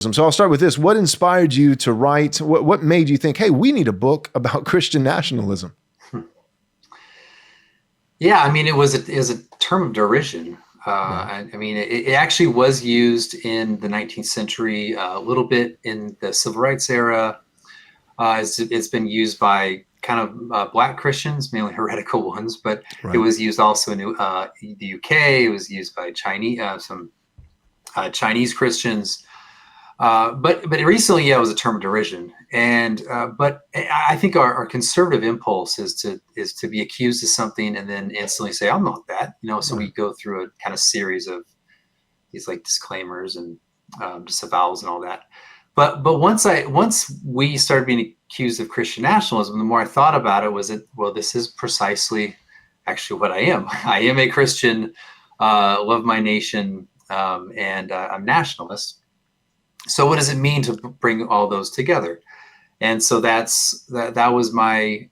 So I'll start with this. What inspired you to write? What made you think, hey, we need a book about Christian nationalism? Yeah, I mean, it was a term of derision. I mean, it actually was used in the 19th century, a little bit in the civil rights era. It's been used by kind of Black Christians, mainly heretical ones, but Right. it was used also in the UK. It was used by some Chinese Christians. But recently, yeah, it was a term of derision, and but I think our conservative impulse is to be accused of something and then instantly say, I'm not that, So Right. we go through a kind of series of these like disclaimers and disavowals and all that. But once we started being accused of Christian nationalism, the more I thought about it, was that, well, this is precisely actually what I am. I am a Christian, love my nation, and I'm nationalist. So what does it mean to bring all those together? And so that was my,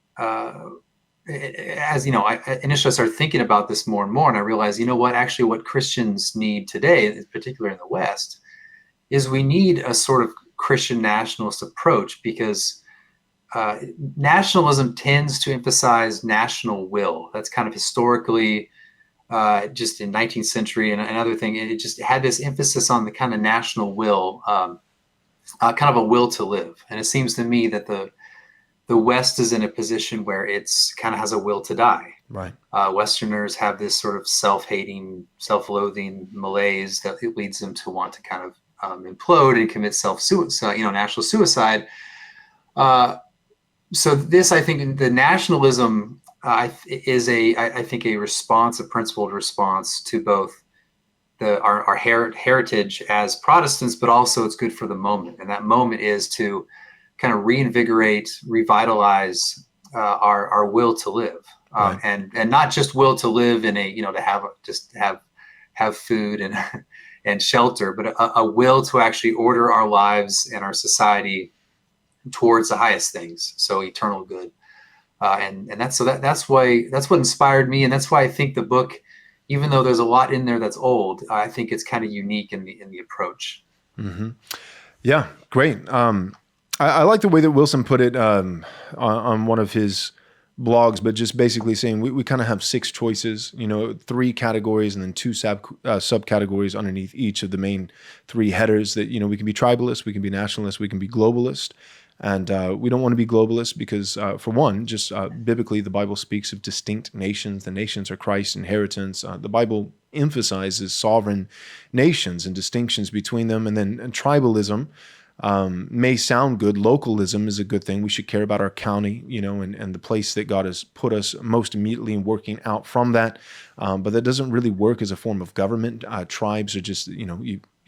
as you know, I initially started thinking about this more and more, and I realized, what Christians need today, particularly in the West, is we need a sort of Christian nationalist approach, because nationalism tends to emphasize national will. That's kind of historically, just in 19th century and another thing, it just had this emphasis on the kind of national will, kind of a will to live. And it seems to me that the West is in a position where it's kind of has a will to die. Right. Westerners have this sort of self-hating, self-loathing malaise that it leads them to want to kind of implode and commit self-suicide, national suicide. So this, I think, the nationalism is I think a response, a principled response to both our heritage as Protestants, but also it's good for the moment. And that moment is to kind of reinvigorate, revitalize our will to live, Right. and not just will to live in a, to have food and shelter, but a will to actually order our lives and our society towards the highest things, so eternal good. And that's what inspired me, and that's why I think the book, even though there's a lot in there that's old, I think it's kind of unique in the approach. Mm-hmm. Yeah, great. I like the way that Wilson put it on one of his blogs, but just basically saying we kind of have 6 choices, 3 categories and then 2 subcategories underneath each of the main 3 headers. That we can be tribalist, we can be nationalist, we can be globalist. And we don't want to be globalists because, for one, just biblically, the Bible speaks of distinct nations. The nations are Christ's inheritance. The Bible emphasizes sovereign nations and distinctions between them. And then tribalism may sound good. Localism is a good thing. We should care about our county, and the place that God has put us most immediately and working out from that. But that doesn't really work as a form of government. Tribes are just,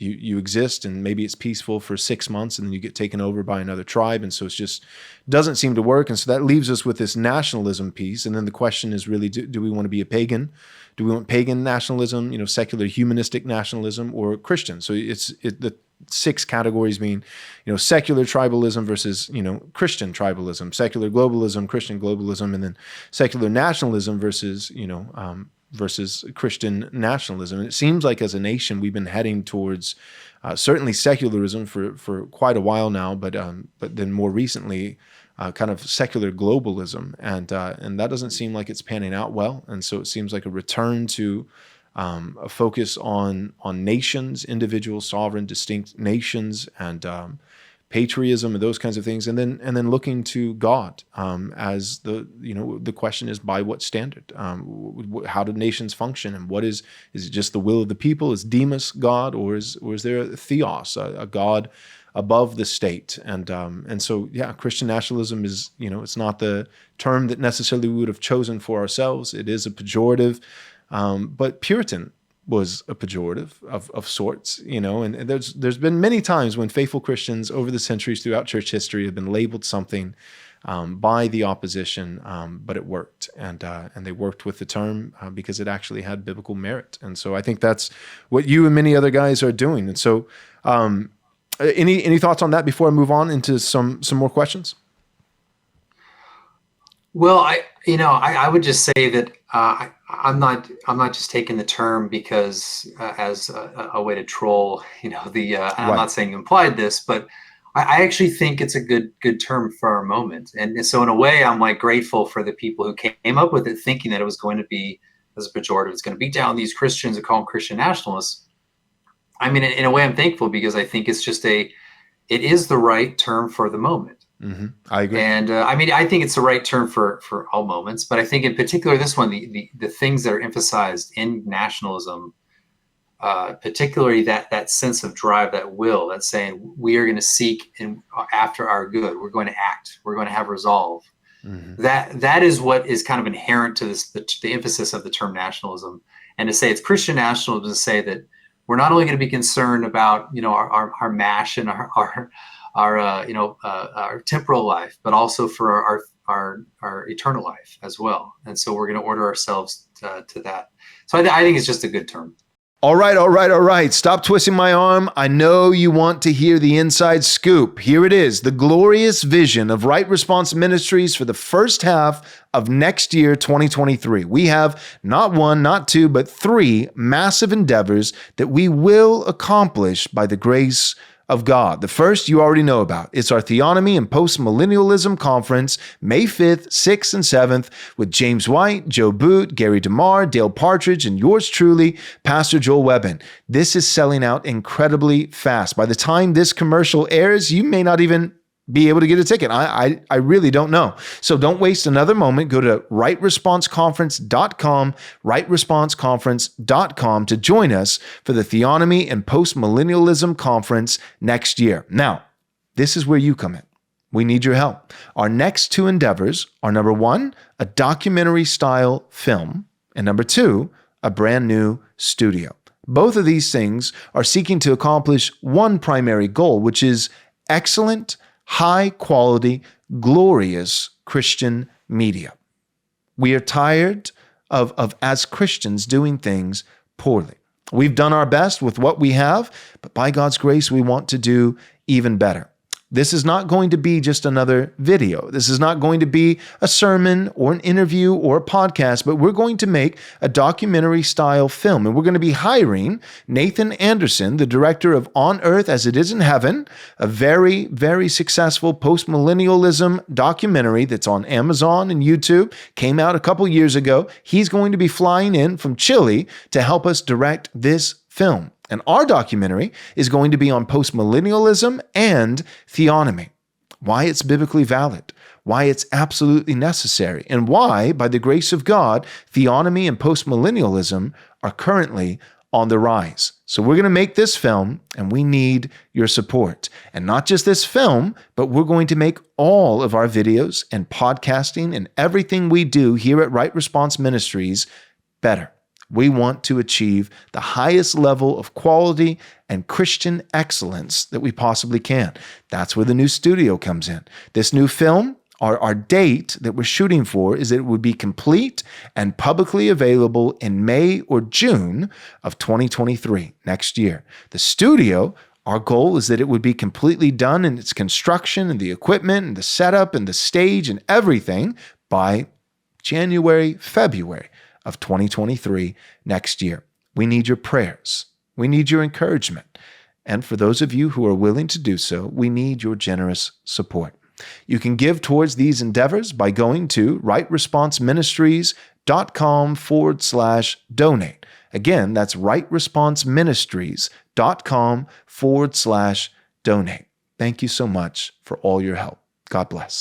you exist, and maybe it's peaceful for 6 months and then you get taken over by another tribe. And so it just doesn't seem to work. And so that leaves us with this nationalism piece. And then the question is really, do we want to be a pagan? Do we want pagan nationalism, secular humanistic nationalism, or Christian? So the 6 categories being, secular tribalism versus, Christian tribalism, secular globalism, Christian globalism, and then secular nationalism versus, versus Christian nationalism. And it seems like as a nation, we've been heading towards certainly secularism for quite a while now, but then more recently, kind of secular globalism, and that doesn't seem like it's panning out well. And so it seems like a return to a focus on nations, individual, sovereign, distinct nations, and patriotism and those kinds of things, and then looking to God as the question is, by what standard? How do nations function, and what is it just the will of the people? Is Demas God, or is there a theos, a God above the state? And so yeah, Christian nationalism is, it's not the term that necessarily we would have chosen for ourselves. It is a pejorative, but Puritan was a pejorative of sorts, and there's been many times when faithful Christians over the centuries throughout church history have been labeled something by the opposition, but it worked, and they worked with the term because it actually had biblical merit. And so I think that's what you and many other guys are doing. And so any thoughts on that before I move on into some more questions? Well, I would just say that I I'm not just taking the term because as a way to troll, I'm Right. not saying you implied this, but I actually think it's a good term for our moment. And so in a way, I'm like grateful for the people who came up with it, thinking that it was going to be, as a pejorative, it's going to beat down these Christians and call them Christian nationalists. I mean, in a way, I'm thankful because I think it is the right term for the moment. I agree. And I think it's the right term for all moments, but I think in particular this one, the things that are emphasized in nationalism, particularly that sense of drive, that will, that's saying we are going to seek after our good, we're going to act, we're going to have resolve. That is what is kind of inherent to the emphasis of the term nationalism. And to say it's Christian nationalism, to say that we're not only going to be concerned about our mash and our temporal life, but also for our eternal life as well. And so we're going to order ourselves to that. So I think it's just a good term. All right. Stop twisting my arm. I know you want to hear the inside scoop. Here it is, the glorious vision of Right Response Ministries for the first half of next year, 2023. We have not one, not two, but three massive endeavors that we will accomplish by the grace of God. The first you already know about. It's our Theonomy and Postmillennialism Conference, May 5th, 6th, and 7th, with James White, Joe Boot, Gary DeMar, Dale Partridge, and yours truly, Pastor Joel Webbon. This is selling out incredibly fast. By the time this commercial airs, you may not even be able to get a ticket. I really don't know. So don't waste another moment. Go to rightresponseconference.com, rightresponseconference.com to join us for the Theonomy and Postmillennialism Conference next year. Now, this is where you come in. We need your help. Our next two endeavors are, number one, a documentary style film, and number two, a brand new studio. Both of these things are seeking to accomplish one primary goal, which is excellent, high quality, glorious Christian media. We are tired of as Christians doing things poorly. We've done our best with what we have, but by God's grace, we want to do even better. This is not going to be just another video. This is not going to be a sermon or an interview or a podcast, but we're going to make a documentary style film. And we're going to be hiring Nathan Anderson, the director of On Earth as It Is in Heaven, a very, very successful postmillennialism documentary that's on Amazon and YouTube, came out a couple years ago. He's going to be flying in from Chile to help us direct this film. And our documentary is going to be on postmillennialism and theonomy, why it's biblically valid, why it's absolutely necessary, and why, by the grace of God, theonomy and postmillennialism are currently on the rise. So we're going to make this film, and we need your support. And not just this film, but we're going to make all of our videos and podcasting and everything we do here at Right Response Ministries better. We want to achieve the highest level of quality and Christian excellence that we possibly can. That's where the new studio comes in. This new film, our date that we're shooting for is that it would be complete and publicly available in May or June of 2023, next year. The studio, our goal is that it would be completely done in its construction and the equipment and the setup and the stage and everything by January, February of 2023 next year. We need your prayers. We need your encouragement. And for those of you who are willing to do so, we need your generous support. You can give towards these endeavors by going to rightresponseministries.com/donate. Again, that's rightresponseministries.com/donate. Thank you so much for all your help. God bless.